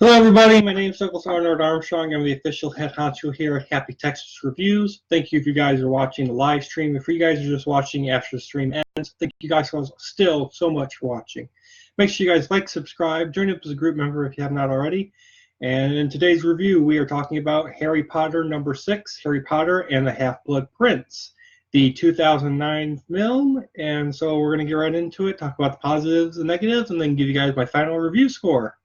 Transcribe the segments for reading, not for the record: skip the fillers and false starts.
Hello, everybody. My name is Douglas Arnold Armstrong. I'm the official head honcho here at Happy Texas Reviews. Thank you if you guys are watching the live stream. If you guys are just watching after the stream ends, thank you guys still so much for watching. Make sure you guys like, subscribe, join up as a group member if you have not already. And in today's review, we are talking about Harry Potter number 6, Harry Potter and the Half-Blood Prince, the 2009 film. And so we're going to get right into it, talk about the positives and negatives, and then give you guys my final review score.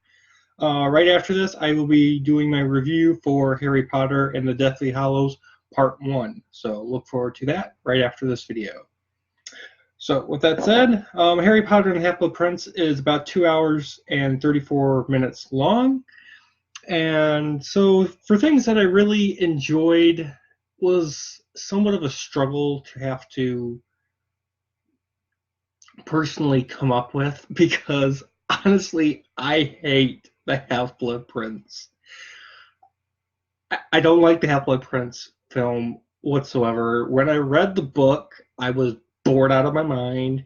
Right after this, I will be doing my review for Harry Potter and the Deathly Hallows Part 1. So look forward to that right after this video. So with that said, Harry Potter and the Half-Blood Prince is about 2 hours and 34 minutes long. And so for things that I really enjoyed was somewhat of a struggle to have to personally come up with, because honestly, I hate the Half-Blood Prince. I don't like the Half-Blood Prince film whatsoever. When I read the book, I was bored out of my mind.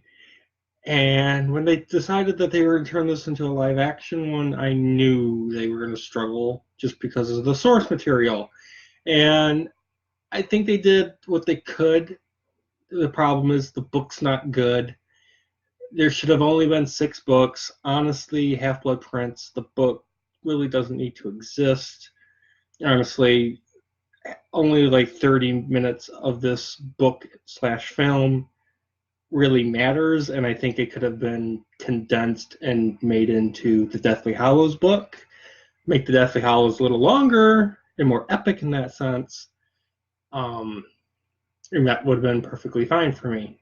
And when they decided that they were going to turn this into a live-action one, I knew they were going to struggle just because of the source material. And I think they did what they could. The problem is the book's not good. There should have only been 6 books. Honestly, Half-Blood Prince, the book, really doesn't need to exist. Honestly, only like 30 minutes of this book / film really matters, and I think it could have been condensed and made into the Deathly Hallows book. Make the Deathly Hallows a little longer and more epic in that sense. And that would have been perfectly fine for me.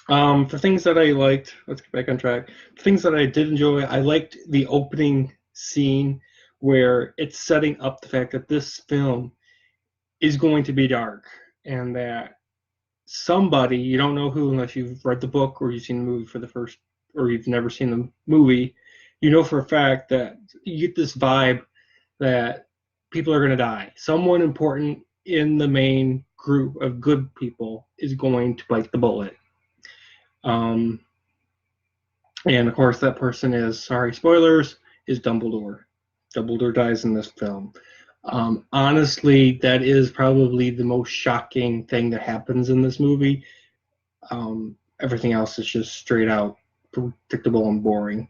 For things that I liked, let's get back on track. Things that I did enjoy, I liked the opening scene where it's setting up the fact that this film is going to be dark, and that somebody, you don't know who unless you've read the book or you've seen the movie for the first, or you've never seen the movie, you know for a fact that you get this vibe that people are going to die. Someone important in the main group of good people is going to bite the bullet. And of course, that person is, sorry, spoilers, is Dumbledore. Dumbledore dies in this film. Honestly, that is probably the most shocking thing that happens in this movie. Everything else is just straight out predictable and boring.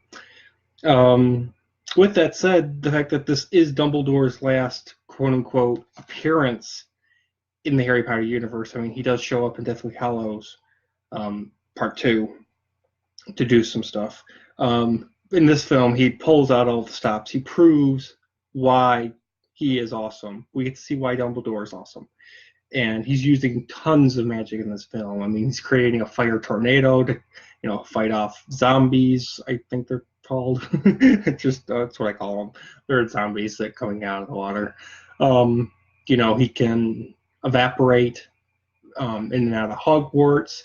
With that said, the fact that this is Dumbledore's last quote-unquote appearance in the Harry Potter universe, I mean, he does show up in Deathly Hallows Part 2 to do some stuff. In this film, he pulls out all the stops. He proves why he is awesome. We get to see why Dumbledore is awesome. And he's using tons of magic in this film. I mean, he's creating a fire tornado to, fight off zombies, I think they're called. Just that's what I call them. They're zombies that coming out of the water. He can evaporate in and out of Hogwarts.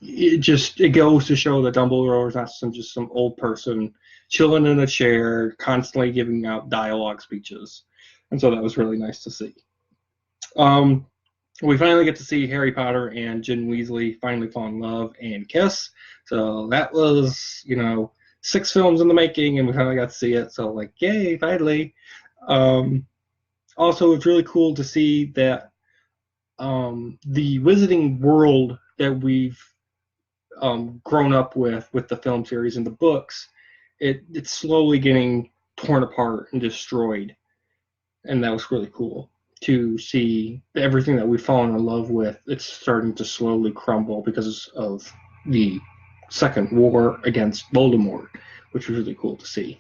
It goes to show that Dumbledore is not just some old person chilling in a chair, constantly giving out dialogue speeches. And so that was really nice to see. We finally get to see Harry Potter and Ginny Weasley finally fall in love and kiss. So that was, 6 films in the making, and we finally got to see it. So, yay, finally. Also, it's really cool to see that the Wizarding World that we've grown up with the film series and the books, it's slowly getting torn apart and destroyed. And that was really cool to see everything that we've fallen in love with. It's starting to slowly crumble because of the second war against Voldemort, which was really cool to see.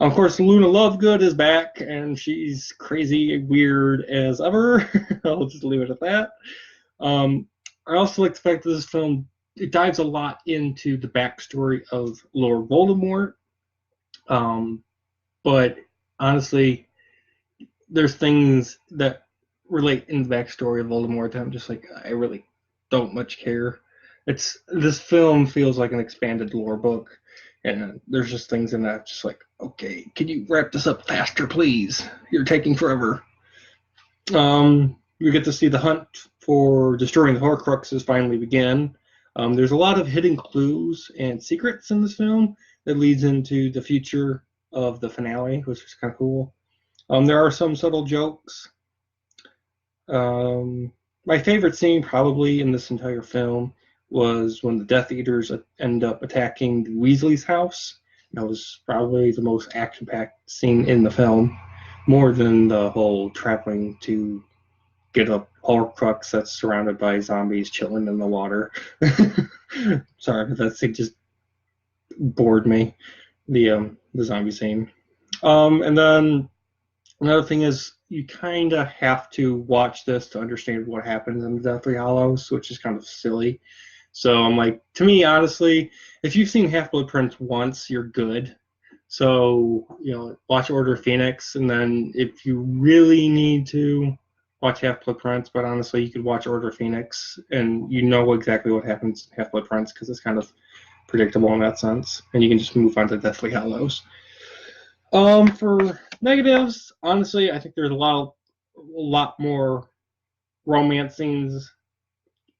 Of course, Luna Lovegood is back, and she's crazy, weird as ever. I'll just leave it at that. I also like the fact that this film, it dives a lot into the backstory of Lord Voldemort. But honestly, there's things that relate in the backstory of Voldemort that I'm just like, I really don't much care. This film feels like an expanded lore book, and there's just things in that just like, okay, can you wrap this up faster, please? You're taking forever. We get to see the hunt for destroying the Horcruxes finally begin. There's a lot of hidden clues and secrets in this film that leads into the future of the finale, which is kind of cool. There are some subtle jokes. My favorite scene probably in this entire film was when the Death Eaters end up attacking the Weasley's house. That was probably the most action-packed scene in the film, more than the whole traveling to get a Horcrux that's surrounded by zombies chilling in the water. Sorry, but that thing just bored me. The zombie scene. And then another thing is you kind of have to watch this to understand what happens in the Deathly Hallows, which is kind of silly. So I'm like, to me, honestly, if you've seen Half Blood Prince once, you're good. So, watch Order of Phoenix, and then if you really need to, watch Half Blood Prince. But honestly, you could watch Order of Phoenix, and you know exactly what happens in Half Blood Prince because it's kind of predictable in that sense, and you can just move on to Deathly Hallows. For negatives, honestly, I think there's a lot more romance scenes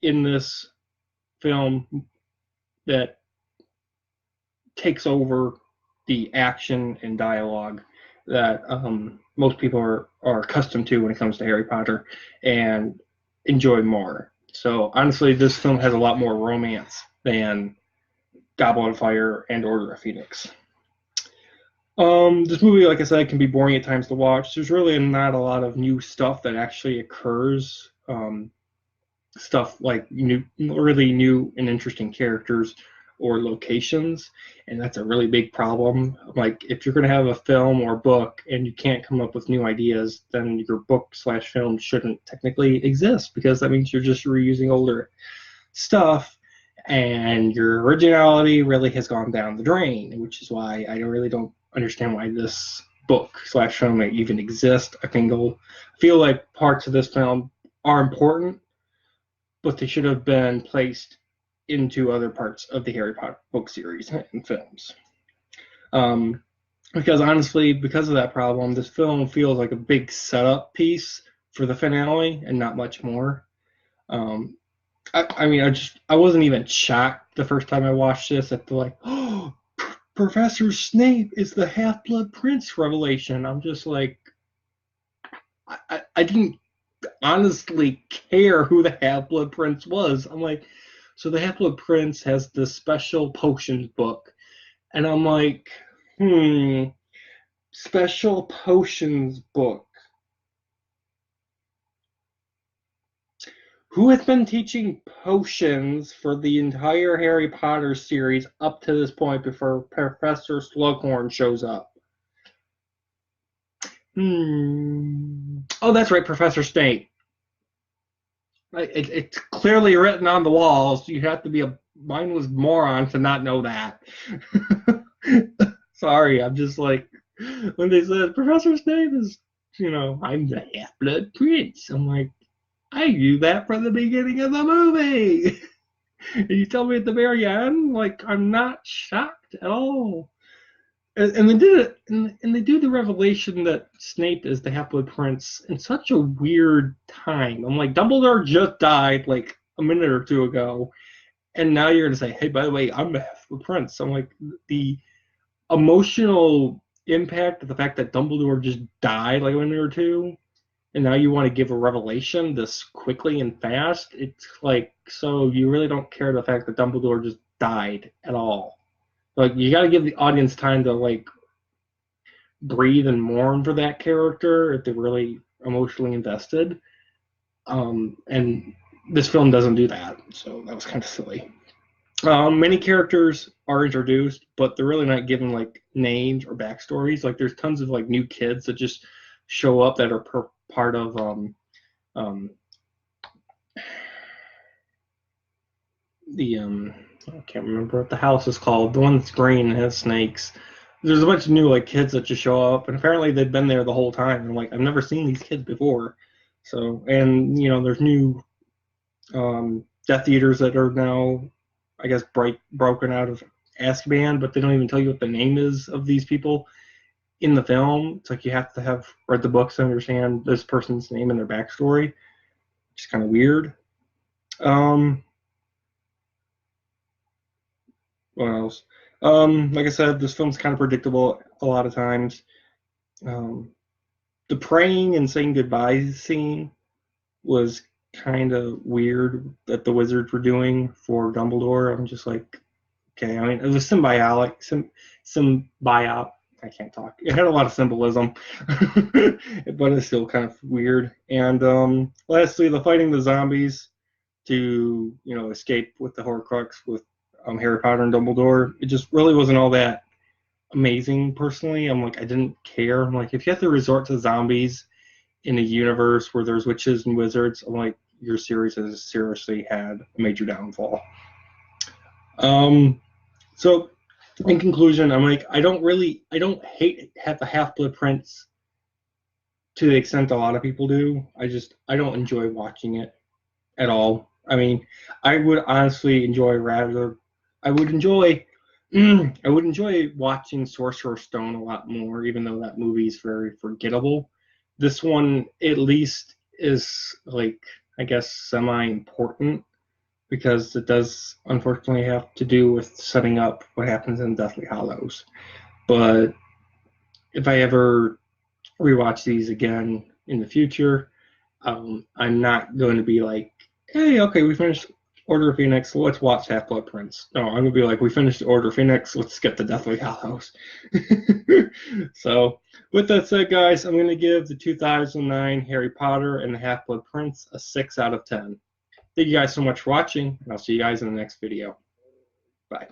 in this film that takes over the action and dialogue that most people are accustomed to when it comes to Harry Potter and enjoy more. So honestly, this film has a lot more romance than Goblet of Fire and Order of Phoenix. This movie, like I said, can be boring at times to watch. There's really not a lot of new stuff that actually occurs. Stuff like really new and interesting characters or locations, and that's a really big problem. Like if you're going to have a film or book and you can't come up with new ideas, then your book/film shouldn't technically exist because that means you're just reusing older stuff and your originality really has gone down the drain, which is why I really don't understand why this book/film even exists. I feel like parts of this film are important, but they should have been placed into other parts of the Harry Potter book series and films. Because honestly, because of that problem, this film feels like a big setup piece for the finale and not much more. I wasn't even shocked the first time I watched this at the oh, Professor Snape is the Half-Blood Prince revelation. I'm just like, I didn't honestly care who the Half-Blood Prince was. I'm like, so the Half-Blood Prince has this special potions book, and I'm like, special potions book. Who has been teaching potions for the entire Harry Potter series up to this point before Professor Slughorn shows up? Oh, that's right, Professor Snape. It's clearly written on the walls. You have to be a mindless moron to not know that. Sorry, I'm just like, when they said Professor Snape is, I'm the Half-Blood Prince. I'm like, I knew that from the beginning of the movie. And you tell me at the very end, like, I'm not shocked at all. And they did it, and they do the revelation that Snape is the Half-Blood Prince in such a weird time. I'm like, Dumbledore just died like a minute or two ago, and now you're gonna say, hey, by the way, I'm the Half-Blood Prince. I'm like, the emotional impact of the fact that Dumbledore just died like a minute or two, and now you want to give a revelation this quickly and fast. It's like, so you really don't care the fact that Dumbledore just died at all. Like, you got to give the audience time to like breathe and mourn for that character if they're really emotionally invested. And this film doesn't do that, so that was kind of silly. Many characters are introduced, but they're really not given like names or backstories. Like there's tons of like new kids that just show up that are part of the I can't remember what the house is called. The one that's green and has snakes. There's a bunch of new like kids that just show up, and apparently they've been there the whole time. And like I've never seen these kids before. So and there's new Death Eaters that are now, I guess, broken out of Azkaban, but they don't even tell you what the name is of these people in the film. It's like you have to have read the books to understand this person's name and their backstory, which is kind of weird. What else? Like I said, this film's kind of predictable a lot of times. Um, the praying and saying goodbye scene was kind of weird that the wizards were doing for Dumbledore. I'm just like, okay. I mean, it was symbiotic, symbiot. I can't talk. It had a lot of symbolism, but it's still kind of weird. And lastly, the fighting the zombies to escape with the Horcrux with Harry Potter and Dumbledore. It just really wasn't all that amazing. Personally, I'm like, I didn't care. I'm like, if you have to resort to zombies in a universe where there's witches and wizards, I'm like, your series has seriously had a major downfall. Um, so in conclusion, I'm like, I don't hate the Half Blood Prince to the extent a lot of people do. I don't enjoy watching it at all. I mean, I would honestly enjoy rather, I would enjoy, I would enjoy watching Sorcerer's Stone a lot more, even though that movie is very forgettable. This one, at least, is like, I guess, semi-important because it does unfortunately have to do with setting up what happens in Deathly Hallows. But if I ever rewatch these again in the future, I'm not going to be like, hey, okay, we finished Order of Phoenix, let's watch Half Blood Prince. No, I'm gonna be like, we finished Order of Phoenix, let's get the Deathly Hallows. So, with that said, guys, I'm gonna give the 2009 Harry Potter and the Half Blood Prince a 6 out of 10. Thank you guys so much for watching, and I'll see you guys in the next video. Bye.